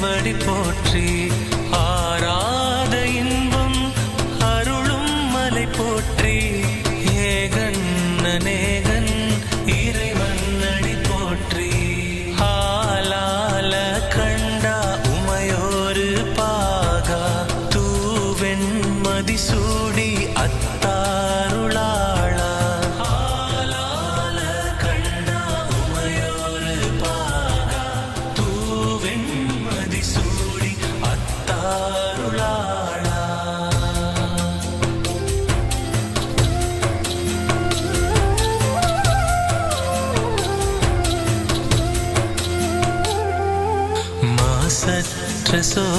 சேவடி போற்றி ஆராத இன்பம் அருளும் மலை போற்றி ஏகன் அநேகன் இறைவன் அடி போற்றி ஆலால கண்டா உமையோரு பாகா தூவெண் மதிசூடி அத்தாருளாளா ஆலால கண்டா உமையோரு பாகா தூவெண் மதிசூடி அத்தாருளாளா மாசற்ற சோதி